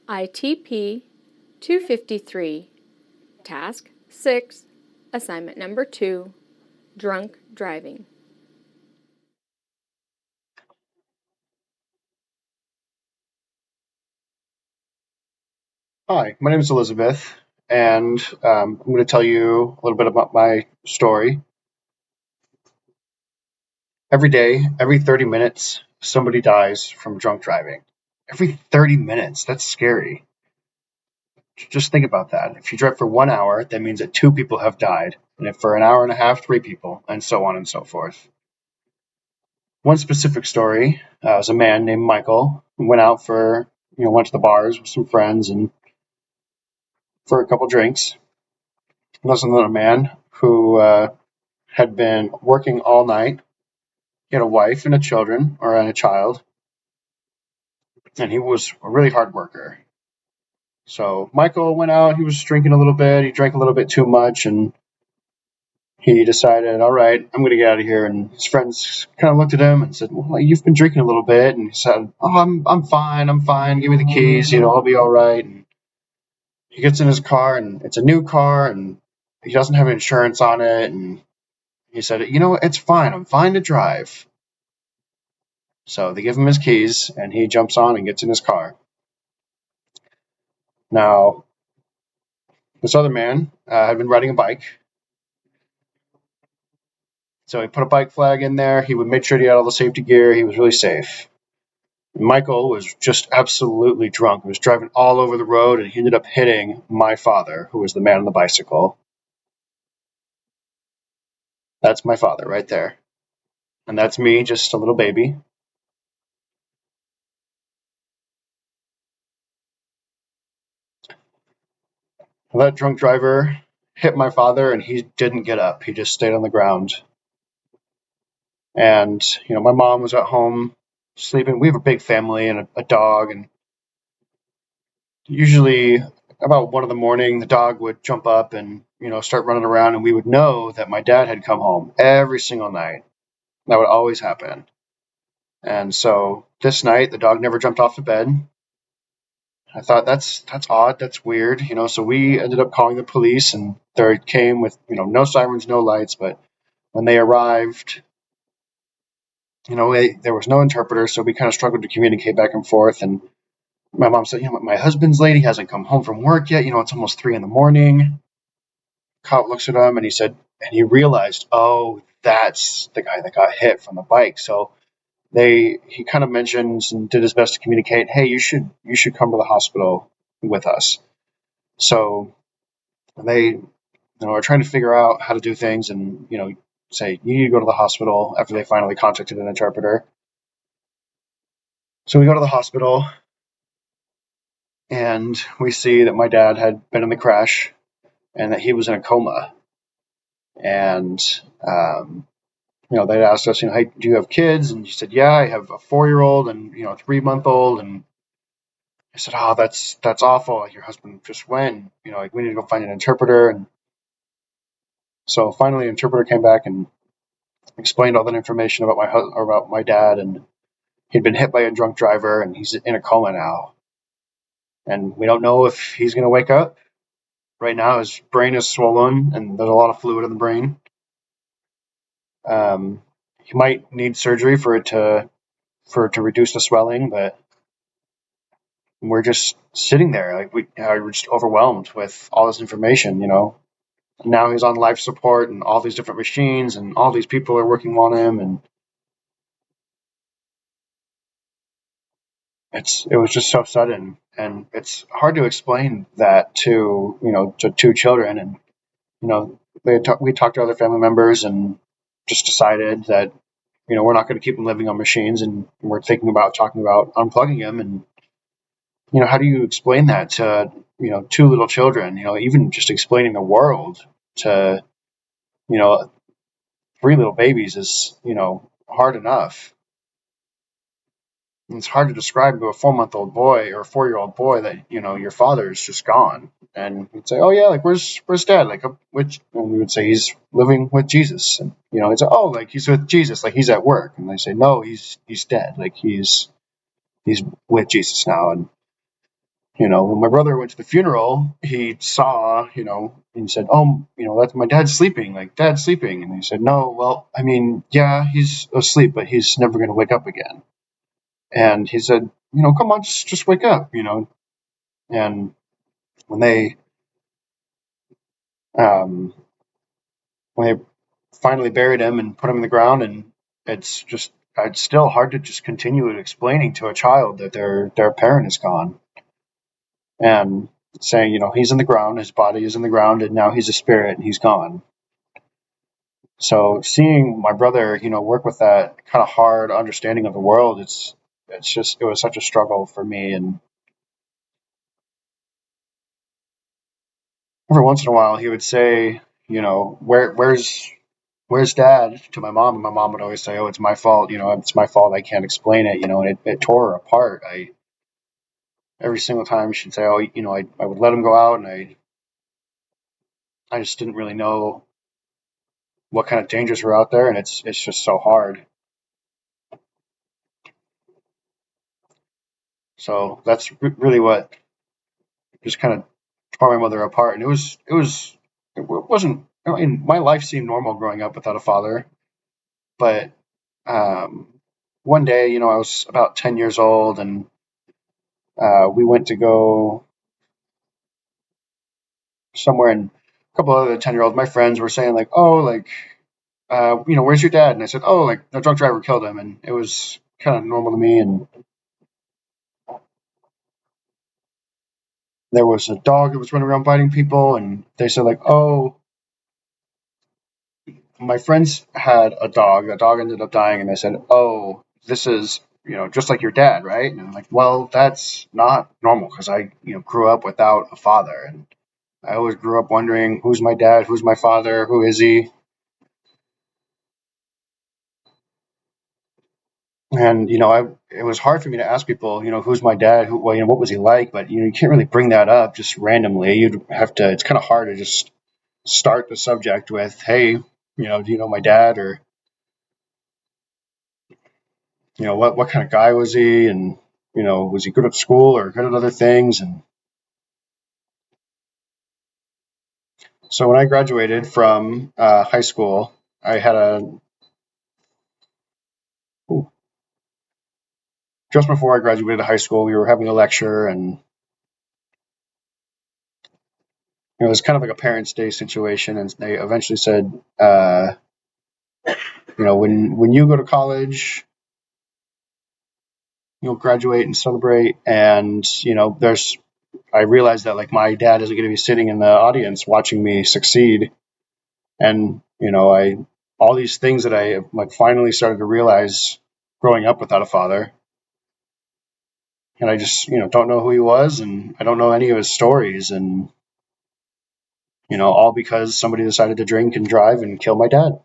ITP 253, Task 6, Assignment Number 2, Drunk Driving. Hi, my name is Elizabeth, and I'm going to tell you a little bit about my story. Every day, every 30 minutes, somebody dies from drunk driving. Every 30 minutes, that's scary. Just think about that. If you drive for 1 hour, that means that two people have died, and if for an hour and a half, three people, and so on and so forth. One specific story was a man named Michael who went to the bars with some friends and for a couple drinks. There was another man who had been working all night. He had a wife and a child, and he was a really hard worker. So Michael went out, he was drinking a little bit, he drank a little bit too much, and he decided, all right, I'm going to get out of here. And his friends kind of looked at him and said, well, you've been drinking a little bit. And he said, oh, I'm fine, give me the keys, I'll be all right. And he gets in his car, and it's a new car, and he doesn't have insurance on it. And he said, it's fine, I'm fine to drive. So they give him his keys, and he jumps on and gets in his car. Now, this other man had been riding a bike. So he put a bike flag in there. He would make sure he had all the safety gear. He was really safe. Michael was just absolutely drunk. He was driving all over the road, and he ended up hitting my father, who was the man on the bicycle. That's my father right there. And that's me, just a little baby. That drunk driver hit my father, and he didn't get up. He just stayed on the ground. And, my mom was at home sleeping. We have a big family and a dog, and usually about 1 in the morning, the dog would jump up and, start running around, and we would know that my dad had come home every single night. That would always happen. And so this night, the dog never jumped off the bed. I thought that's odd, that's weird, So we ended up calling the police, and they came with no sirens, no lights. But when they arrived, there was no interpreter, so we kind of struggled to communicate back and forth. And my mom said, my husband's late. He hasn't come home from work yet. It's almost 3 in the morning. Cop looks at him, and he realized, oh, that's the guy that got hit from the bike. So he kind of mentions and did his best to communicate, hey, you should come to the hospital with us. So they are trying to figure out how to do things, and say you need to go to the hospital after they finally contacted an interpreter. So we go to the hospital, and we see that my dad had been in the crash and that he was in a coma. And they'd asked us, hey, do you have kids? And he said, yeah, I have a 4-year-old and a 3-month-old. And I said, oh, that's awful. Your husband just went. We need to go find an interpreter. And so finally, an interpreter came back and explained all that information about my dad, and he'd been hit by a drunk driver, and he's in a coma now. And we don't know if he's going to wake up. Right now, his brain is swollen, and there's a lot of fluid in the brain. He might need surgery for it to reduce the swelling, but we're just sitting there, like we're just overwhelmed with all this information. Now he's on life support and all these different machines, and all these people are working on him, and it was just so sudden, and it's hard to explain that to two children. And we talked to other family members and just decided that we're not going to keep him living on machines, and we're talking about unplugging him. And how do you explain that to two little children? Even just explaining the world to 3 little babies is hard enough. And it's hard to describe to a 4-month-old boy or a 4-year-old boy that your father is just gone. And we'd say, oh yeah, like where's dad? Like which? And we would say he's living with Jesus. And he'd say, oh, like he's with Jesus, like he's at work. And they say, no, he's dead, like he's with Jesus now. And when my brother went to the funeral, he saw, and he said, "Oh, that's my dad's sleeping. Like, dad's sleeping." And he said, "No, well, I mean, yeah, he's asleep, but he's never going to wake up again." And he said, "Come on, just wake up." And when they um, when they finally buried him and put him in the ground, and it's still hard to just continue explaining to a child that their parent is gone, and saying, he's in the ground, his body is in the ground, and now he's a spirit and he's gone. So seeing my brother, work with that kind of hard understanding of the world, it was such a struggle for me. And every once in a while, he would say, where's dad, to my mom, and my mom would always say, "Oh, it's my fault. It's my fault. I can't explain it." And it tore her apart. I Every single time she'd say, "Oh, I would let him go out," and I just didn't really know what kind of dangers were out there, and it's just so hard. So that's really what just kind of tore my mother apart. And it wasn't. I mean, my life seemed normal growing up without a father, but um, one day, I was about 10 years old, and we went to go somewhere, and a couple other 10-year olds, my friends, were saying like, "Oh, like, where's your dad?" And I said, "Oh, like the drunk driver killed him," and it was kind of normal to me. And there was a dog that was running around biting people, and they said like, "Oh, my friends had a dog. The dog ended up dying," and they said, "Oh, this is just like your dad, right?" And I'm like, "Well, that's not normal because I grew up without a father, and I always grew up wondering who's my dad, who's my father, who is he?" And it was hard for me to ask people, who's my dad, what was he like? But you can't really bring that up just randomly. You'd have to. It's kind of hard to just start the subject with, "Hey, do you know my dad?" Or what kind of guy was he, and was he good at school or good at other things? And so when I graduated from high school, I had just before I graduated high school, we were having a lecture, and it was kind of like a parents' day situation. And they eventually said, when you go to college, you'll graduate and celebrate. And there's I realized that like my dad isn't going to be sitting in the audience watching me succeed. And I all these things that I like finally started to realize growing up without a father. And I just don't know who he was, and I don't know any of his stories. And all because somebody decided to drink and drive and kill my dad.